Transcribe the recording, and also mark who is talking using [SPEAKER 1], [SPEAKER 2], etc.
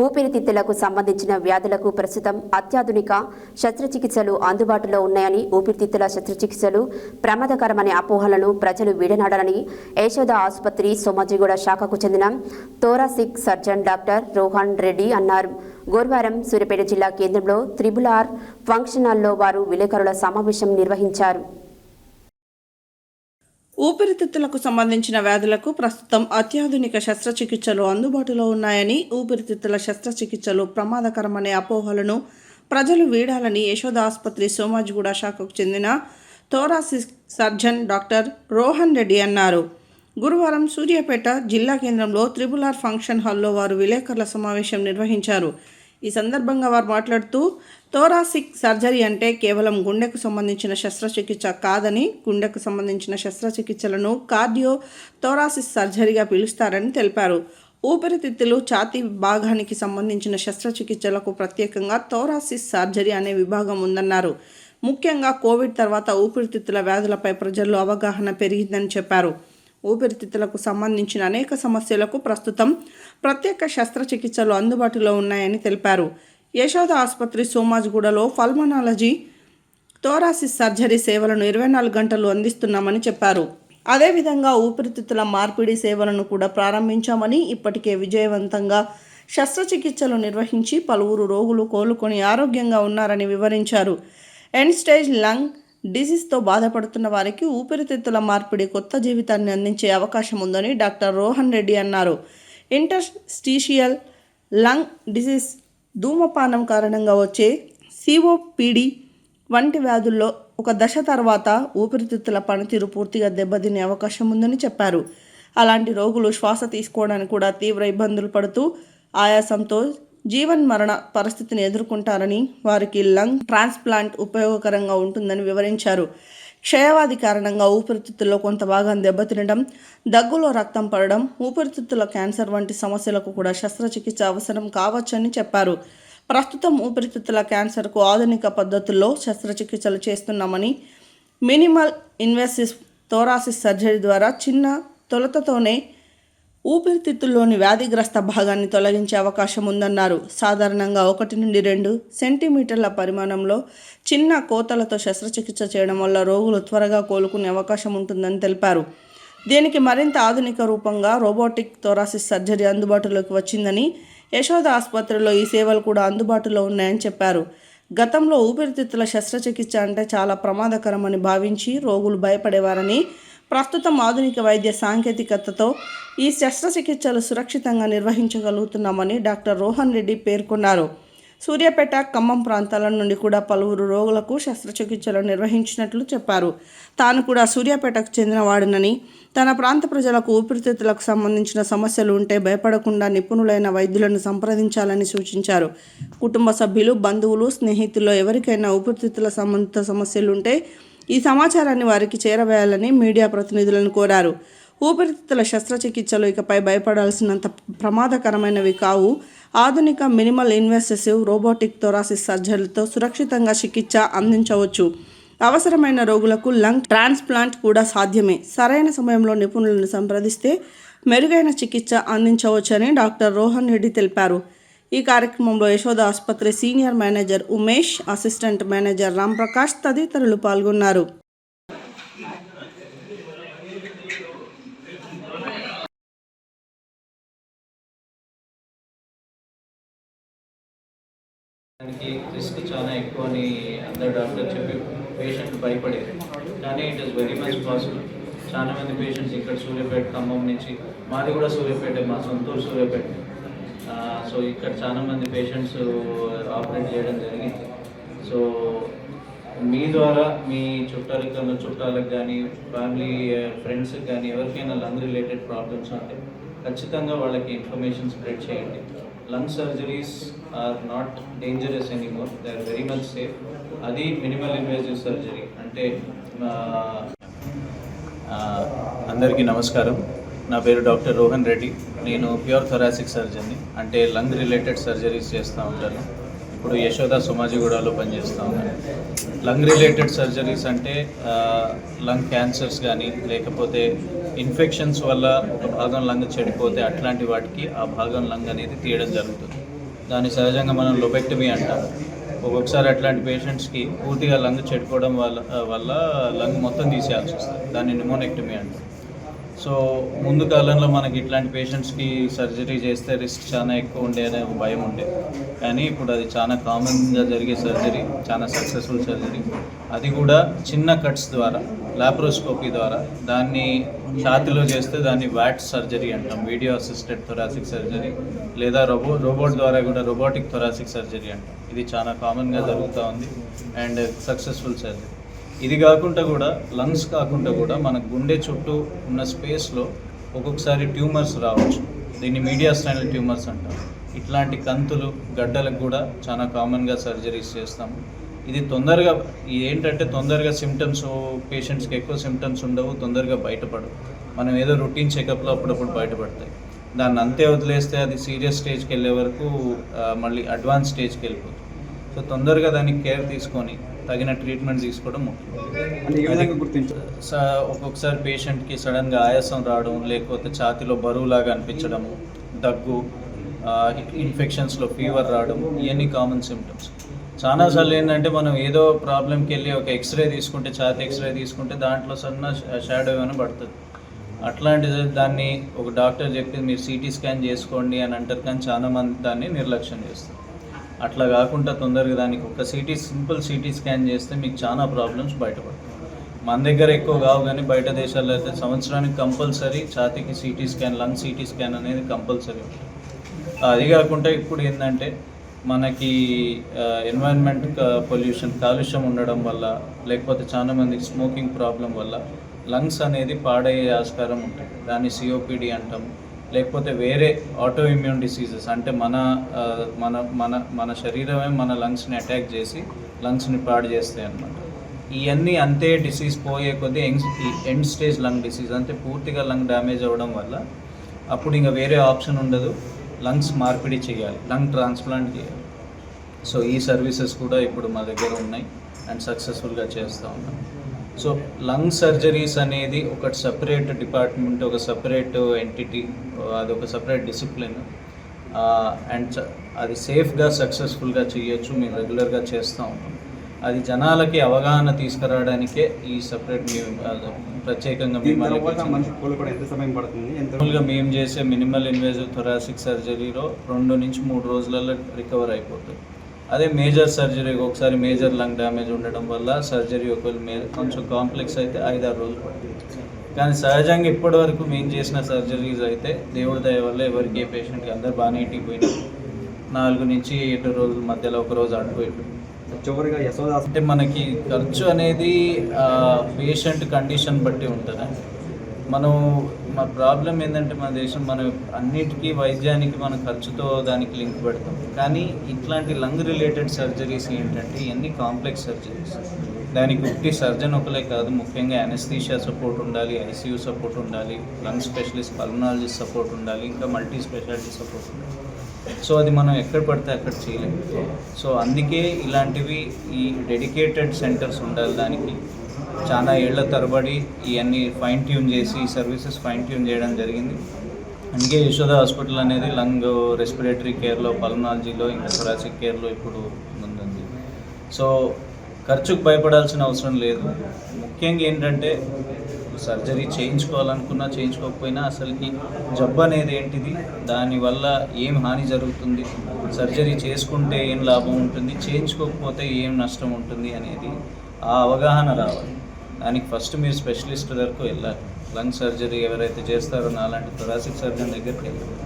[SPEAKER 1] ఊపిరితిత్తులకు సంబంధించిన వ్యాధులకు ప్రస్తుతం అత్యాధునిక శస్త్రచికిత్సలు అందుబాటులో ఉన్నాయని, ఊపిరితిత్తుల శస్త్రచికిత్సలు ప్రమాదకరమనే అపోహలను ప్రజలు వీడనాడాలని యశోద ఆసుపత్రి సోమాజిగూడ శాఖకు చెందిన thoracic surgeon doctor Rohan Reddy అన్నారు. గురువారం సూర్యాపేట జిల్లా కేంద్రంలో త్రిబుల్-ఆర్ ఫంక్షన్ హాల్లో వారు విలేకరుల సమావేశం నిర్వహించారు.
[SPEAKER 2] ఊపిరితిత్తులకు సంబంధించిన వ్యాధులకు ప్రస్తుతం అత్యాధునిక శస్త్రచికిత్సలు అందుబాటులో ఉన్నాయని, ఊపిరితిత్తుల శస్త్రచికిత్సలు ప్రమాదకరమనే అపోహలను ప్రజలు వీడాలని యశోద ఆసుపత్రి సోమాజిగూడ శాఖకు చెందిన thoracic surgeon doctor Rohan Reddy అన్నారు. గురువారం సూర్యాపేట జిల్లా కేంద్రంలో త్రిబుల్-ఆర్ ఫంక్షన్ హాల్లో వారు విలేకరుల సమావేశం నిర్వహించారు. ఈ సందర్భంగా వారు మాట్లాడుతూ, థోరాసిక్ సర్జరీ అంటే కేవలం గుండెకు సంబంధించిన శస్త్రచికిత్స కాదని, గుండెకు సంబంధించిన శస్త్రచికిత్సలను కార్డియో థోరాసిస్ సర్జరీగా పిలుస్తారని తెలిపారు. ఊపిరితిత్తులు, ఛాతీ భాగానికి సంబంధించిన శస్త్రచికిత్సలకు ప్రత్యేకంగా థోరాసిస్ సర్జరీ అనే విభాగం ఉందన్నారు. ముఖ్యంగా కోవిడ్ తర్వాత ఊపిరితిత్తుల వ్యాధులపై ప్రజల్లో అవగాహన పెరిగిందని చెప్పారు. ఊపిరితిత్తులకు సంబంధించిన అనేక సమస్యలకు ప్రస్తుతం ప్రత్యేక శస్త్రచికిత్సలు అందుబాటులో ఉన్నాయని తెలిపారు. యశోద ఆసుపత్రి సోమాజిగూడలో పల్మనాలజీ, థోరాసిస్ సర్జరీ సేవలను 24 గంటలు అందిస్తున్నామని చెప్పారు. అదేవిధంగా ఊపిరితిత్తుల మార్పిడి సేవలను కూడా ప్రారంభించామని, ఇప్పటికే విజయవంతంగా శస్త్రచికిత్సలు నిర్వహించి పలువురు రోగులు కోలుకొని ఆరోగ్యంగా ఉన్నారని వివరించారు. ఎండ్ స్టేజ్ లంగ్ డిసీజ్తో బాధపడుతున్న వారికి ఊపిరితిత్తుల మార్పిడి కొత్త జీవితాన్ని అందించే అవకాశం ఉందని డాక్టర్ రోహన్ రెడ్డి అన్నారు. ఇంటర్స్టీషియల్ లంగ్ డిసీజ్, ధూమపానం కారణంగా వచ్చే COPD వంటి వ్యాధుల్లో ఒక దశ తర్వాత ఊపిరితిత్తుల పనితీరు పూర్తిగా దెబ్బతినే అవకాశం ఉందని చెప్పారు. అలాంటి రోగులు శ్వాస తీసుకోవడానికి కూడా తీవ్ర ఇబ్బందులు పడుతూ ఆయాసంతో జీవన్మరణ పరిస్థితిని ఎదుర్కొంటారని, వారికి లంగ్ ట్రాన్స్ప్లాంట్ ఉపయోగకరంగా ఉంటుందని వివరించారు. క్షయవ్యాధి కారణంగా ఊపిరితిత్తుల్లో కొంత భాగం దెబ్బతినడం, దగ్గులో రక్తం పడడం, ఊపిరితిత్తుల క్యాన్సర్ వంటి సమస్యలకు కూడా శస్త్రచికిత్స అవసరం కావచ్చని చెప్పారు. ప్రస్తుతం ఊపిరితిత్తుల క్యాన్సర్కు ఆధునిక పద్ధతుల్లో శస్త్రచికిత్సలు చేస్తున్నామని, మినిమల్ ఇన్వేసివ్ థోరాసిస్ సర్జరీ ద్వారా చిన్న తొలతతోనే ఊపిరితిత్తుల్లోని వ్యాధిగ్రస్త భాగాన్ని తొలగించే అవకాశం ఉందన్నారు. సాధారణంగా 1 నుండి 2 సెంటీమీటర్ల పరిమాణంలో చిన్న కోతలతో శస్త్రచికిత్స చేయడం వల్ల రోగులు త్వరగా కోలుకునే అవకాశం ఉంటుందని తెలిపారు. దీనికి మరింత ఆధునిక రూపంగా రోబోటిక్ థోరాసిస్ సర్జరీ అందుబాటులోకి వచ్చిందని, యశోద ఆసుపత్రిలో ఈ సేవలు కూడా అందుబాటులో ఉన్నాయని చెప్పారు. గతంలో ఊపిరితిత్తుల శస్త్రచికిత్స అంటే చాలా ప్రమాదకరమని భావించి రోగులు భయపడేవారని, ప్రస్తుతం ఆధునిక వైద్య సాంకేతికతతో ఈ శస్త్రచికిత్సలు సురక్షితంగా నిర్వహించగలుగుతున్నామని డాక్టర్ రోహన్ రెడ్డి పేర్కొన్నారు. సూర్యాపేట, ఖమ్మం ప్రాంతాల నుండి కూడా పలువురు రోగులకు శస్త్రచికిత్సలు నిర్వహించినట్లు చెప్పారు. తాను కూడా సూర్యాపేటకు చెందినవాడినని, తన ప్రాంత ప్రజలకు ఊపిరితిత్తులకు సంబంధించిన సమస్యలు ఉంటే భయపడకుండా నిపుణులైన వైద్యులను సంప్రదించాలని సూచించారు. కుటుంబ సభ్యులు, బంధువులు, స్నేహితుల్లో ఎవరికైనా ఊపిరితిత్తుల సంబంధిత సమస్యలుంటే ఈ సమాచారాన్ని వారికి చేరవేయాలని మీడియా ప్రతినిధులను కోరారు. ఊపిరితిత్తుల శస్త్రచికిత్సలు ఇకపై భయపడాల్సినంత ప్రమాదకరమైనవి కావు. ఆధునిక మినిమల్ ఇన్వేసివ్ రోబోటిక్ థోరాసిస్ సర్జరీతో సురక్షితంగా చికిత్స అందించవచ్చు. అవసరమైన రోగులకు లంగ్ ట్రాన్స్ప్లాంట్ కూడా సాధ్యమే. సరైన సమయంలో నిపుణులను సంప్రదిస్తే మెరుగైన చికిత్స అందించవచ్చని డాక్టర్ రోహన్ రెడ్డి తెలిపారు. ఈ కార్యక్రమంలో యశోద ఆసుపత్రి senior manager Umesh, assistant manager Ramprakash తదితరులు పాల్గొన్నారు.
[SPEAKER 3] రిస్క్ చాలా ఎక్కువ అని అందరు డాక్టర్ చెప్పి పేషెంట్ భయపడేది, కానీ it is very much possible. చాలా మంది పేషెంట్స్ ఇక్కడ సూర్యాపేట, ఖమ్మం నుంచి, మాది కూడా సూర్యాపేట, మా సొంతూరు సూర్యాపేట. సో ఇక్కడ చాలామంది పేషెంట్స్ ఆపరేట్ చేయడం జరిగింది. సో మీ ద్వారా మీ చుట్టాలకు కానీ, ఫ్యామిలీ ఫ్రెండ్స్కి కానీ ఎవరికైనా లంగ్ రిలేటెడ్ ప్రాబ్లమ్స్ ఉంటే ఖచ్చితంగా వాళ్ళకి ఇన్ఫర్మేషన్ స్ప్రెడ్ చేయండి. Lung surgeries are not dangerous anymore, they are very much safe. అది మినిమల్ ఇన్వేజివ్ సర్జరీ అంటే. అందరికీ నమస్కారం. నా పేరు డాక్టర్ రోహన్ రెడ్డి. నేను ప్యూర్ థొరాసిక్ సర్జన్ని, అంటే లంగ్ రిలేటెడ్ సర్జరీస్ చేస్తూ ఉంటాను. ఇప్పుడు యశోద సోమాజిగూడలో పనిచేస్తూ ఉన్నాను. లంగ్ రిలేటెడ్ సర్జరీస్ అంటే లంగ్ క్యాన్సర్స్ కానీ, లేకపోతే ఇన్ఫెక్షన్స్ వల్ల ఒక భాగం లంగ్ చెడిపోతే అట్లాంటి వాటికి ఆ భాగం లంగ్ అనేది తీయడం జరుగుతుంది. దాన్ని సహజంగా మనం లొబెక్టమీ అంటాం. ఒక్కొక్కసారి అట్లాంటి పేషెంట్స్కి పూర్తిగా లంగ్ చెడిపోవడం వల్ల లంగ్ మొత్తం తీసేయాల్సి వస్తుంది. దాన్ని న్యూమోనెక్టమీ అంటాం. సో ముందు కాలంలో మనకి ఇట్లాంటి పేషెంట్స్కి సర్జరీ చేస్తే రిస్క్ చాలా ఎక్కువ ఉండే అనే ఒక భయం ఉండే, కానీ ఇప్పుడు అది చాలా కామన్గా జరిగే సర్జరీ, చాలా సక్సెస్ఫుల్ సర్జరీ. అది కూడా చిన్న కట్స్ ద్వారా, లాప్రోస్కోపీ ద్వారా. దాన్ని ఛాతీలో చేస్తే దాన్ని వ్యాట్ సర్జరీ అంటాం, వీడియో అసిస్టెడ్ థొరాసిక్ సర్జరీ, లేదా రోబోట్ ద్వారా కూడా రోబోటిక్ థొరాసిక్ సర్జరీ అంటాం. ఇది చాలా కామన్గా జరుగుతూ ఉంది అండ్ సక్సెస్ఫుల్ సర్జరీ. ఇది కాకుండా కూడా లంగ్స్ కాకుండా కూడా మన గుండె చుట్టూ ఉన్న స్పేస్లో ఒక్కొక్కసారి ట్యూమర్స్ రావచ్చు. దీన్ని మీడియాస్టైనల్ ట్యూమర్స్ అంటాం. ఇట్లాంటి కంతులు, గడ్డలకు కూడా చాలా కామన్గా సర్జరీస్ చేస్తాము. ఇది తొందరగా సిమ్టమ్స్, పేషెంట్స్కి ఎక్కువ సిమ్టమ్స్ ఉండవు, తొందరగా బయటపడవు. మనం ఏదో రొటీన్ చెకప్లో అప్పుడప్పుడు బయటపడతాయి. దాన్ని అంతే వదిలేస్తే అది సీరియస్ స్టేజ్కి వెళ్ళే వరకు మళ్ళీ అడ్వాన్స్ స్టేజ్కి వెళ్ళిపోతుంది. సో తొందరగా దానికి కేర్ తీసుకొని తగిన ట్రీట్మెంట్ తీసుకోవడం ముఖ్యం.
[SPEAKER 4] అంటే ఏ విధంగా గుర్తించాలి?
[SPEAKER 3] ఒక్కొక్కసారి పేషెంట్కి సడన్గా ఆయాసం రావడం, లేకపోతే ఛాతీలో బరువులాగా అనిపించడము, దగ్గు, ఇన్ఫెక్షన్స్లో ఫీవర్ రావడం, ఇవన్నీ కామన్ సిమ్టమ్స్. చాలాసార్లు ఏంటంటే మనం ఏదో ప్రాబ్లంకి వెళ్ళి ఒక ఎక్స్రే తీసుకుంటే, ఛాతీ ఎక్స్రే తీసుకుంటే దాంట్లో సన్న షాడో ఏమైనా పడుతుంది. అట్లాంటిది దాన్ని ఒక డాక్టర్ చెప్పి మీరు సిటీ స్కాన్ చేసుకోండి అని అంటారు, కానీ చాలామంది దాన్ని నిర్లక్ష్యం చేస్తారు. అట్లా కాకుండా తొందరగా దానికి ఒక సింపుల్ సిటీ స్కాన్ చేస్తే మీకు చాలా ప్రాబ్లమ్స్ బయటపడతాయి. మన దగ్గర ఎక్కువ కావు, కానీ బయట దేశాల్లో అయితే సంవత్సరానికి కంపల్సరీ ఛాతీకి CT scan, lung CT scan అనేది కంపల్సరీ ఉంటుంది. అది కాకుండా ఇప్పుడు ఏంటంటే మనకి ఎన్వైరన్మెంట్ పొల్యూషన్, కాలుష్యం ఉండడం వల్ల, లేకపోతే చాలా మందికి స్మోకింగ్ ప్రాబ్లం వల్ల లంగ్స్ అనేది పాడయ్యే ఆస్కారం ఉంటుంది. దాన్ని సిఓపిడి అంటాము. లేకపోతే వేరే ఆటో ఇమ్యూన్ డిసీజెస్, అంటే మన మన మన మన శరీరమే మన లంగ్స్ని అటాక్ చేసి లంగ్స్ని పాడు చేస్తాయి అన్నమాట. ఇవన్నీ అంతే డిసీజ్ పోయే కొద్దీ ఎండ్ స్టేజ్ లంగ్ డిసీజ్, అంటే పూర్తిగా లంగ్ డ్యామేజ్ అవ్వడం వల్ల అప్పుడు ఇంకా వేరే ఆప్షన్ ఉండదు, లంగ్స్ మార్పిడి చేయాలి, లంగ్ ట్రాన్స్ప్లాంట్ చేయాలి. సో ఈ సర్వీసెస్ కూడా ఇప్పుడు మా దగ్గర ఉన్నాయి అండ్ సక్సెస్ఫుల్గా చేస్తూ ఉన్నాం. సో లంగ్ సర్జరీస్ అనేది ఒక సపరేట్ డిపార్ట్మెంట్, ఒక సపరేట్ ఎంటిటీ, అది ఒక సపరేట్ డిసిప్లిన్ అండ్ అది సేఫ్గా, సక్సెస్ఫుల్గా చేయొచ్చు. మేము రెగ్యులర్గా చేస్తూ ఉంటాం. అది జనాలకి అవగాహన తీసుకురావడానికే ఈ సపరేట్ ప్రత్యేకంగా మామూలుగా మేము చేసే మినిమల్ ఇన్వేజివ్ థొరాసిక్ సర్జరీలో 2 నుంచి 3 రోజులలో రికవర్ అయిపోతుంది. అదే మేజర్ సర్జరీ, ఒకసారి మేజర్ లంగ్ డ్యామేజ్ ఉండడం వల్ల సర్జరీ ఒకవేళ కొంచెం కాంప్లెక్స్ అయితే 5-6 రోజులు పడుతుంది. కానీ సహజంగా ఇప్పటివరకు మేము చేసిన సర్జరీస్ అయితే దేవుడి దయ వల్ల ఎవరికి ఏ పేషెంట్కి అందరు బాగానే ఇంటికి పోయినా 4 నుంచి 7 రోజుల మధ్యలో ఒక రోజు అడిపోయింది.
[SPEAKER 4] చివరిగా యశోద
[SPEAKER 3] అంటే మనకి ఖర్చు అనేది పేషెంట్ కండిషన్ బట్టి ఉంటుంది. మా ప్రాబ్లం ఏంటంటే మన దేశం, మనం అన్నిటికీ వైద్యానికి మన ఖర్చుతో దానికి లింక్ పెడతాం. కానీ ఇట్లాంటి లంగ్ రిలేటెడ్ సర్జరీస్ ఏంటంటే ఇవన్నీ కాంప్లెక్స్ సర్జరీస్. దానికి ఉట్టి సర్జన్ ఒకలే కాదు, ముఖ్యంగా అనెస్థీషియా సపోర్ట్ ఉండాలి, ఐసీయూ సపోర్ట్ ఉండాలి, లంగ్ స్పెషలిస్ట్, పల్మనాలజిస్ట్ సపోర్ట్ ఉండాలి, ఇంకా మల్టీ స్పెషాలిటీ సపోర్ట్ ఉండాలి. సో అది మనం ఎక్కడ పడితే అక్కడ చేయలేము. సో అందుకే ఇలాంటివి ఈ డెడికేటెడ్ సెంటర్స్ ఉండాలి. దానికి చాలా ఏళ్ల తరబడి ఇవన్నీ ఫైన్ ట్యూన్ చేసి ఈ సర్వీసెస్ ఫైన్ ట్యూన్ చేయడం జరిగింది. అందుకే యశోద హాస్పిటల్ అనేది లంగ్ రెస్పిరేటరీ కేర్లో, పల్మనాలజీలో, ఇంకా థొరాసిక్ కేర్లో ఇప్పుడు ముందుంది. సో ఖర్చుకు భయపడాల్సిన అవసరం లేదు. ముఖ్యంగా ఏంటంటే సర్జరీ చేయించుకోవాలనుకున్నా చేయించుకోకపోయినా అసలుకి జబ్బు అనేది ఏంటిది, దానివల్ల ఏం హాని జరుగుతుంది, సర్జరీ చేసుకుంటే ఏం లాభం ఉంటుంది, చేయించుకోకపోతే ఏం నష్టం ఉంటుంది అనేది ఆ అవగాహన రావాలి. దానికి ఫస్ట్ మీరు స్పెషలిస్ట్ వరకు వెళ్ళాలి. లంగ్ సర్జరీ ఎవరైతే చేస్తారో నాలాంటి థొరాసిక్ సర్జన్ దగ్గరికి వెళ్ళాలి.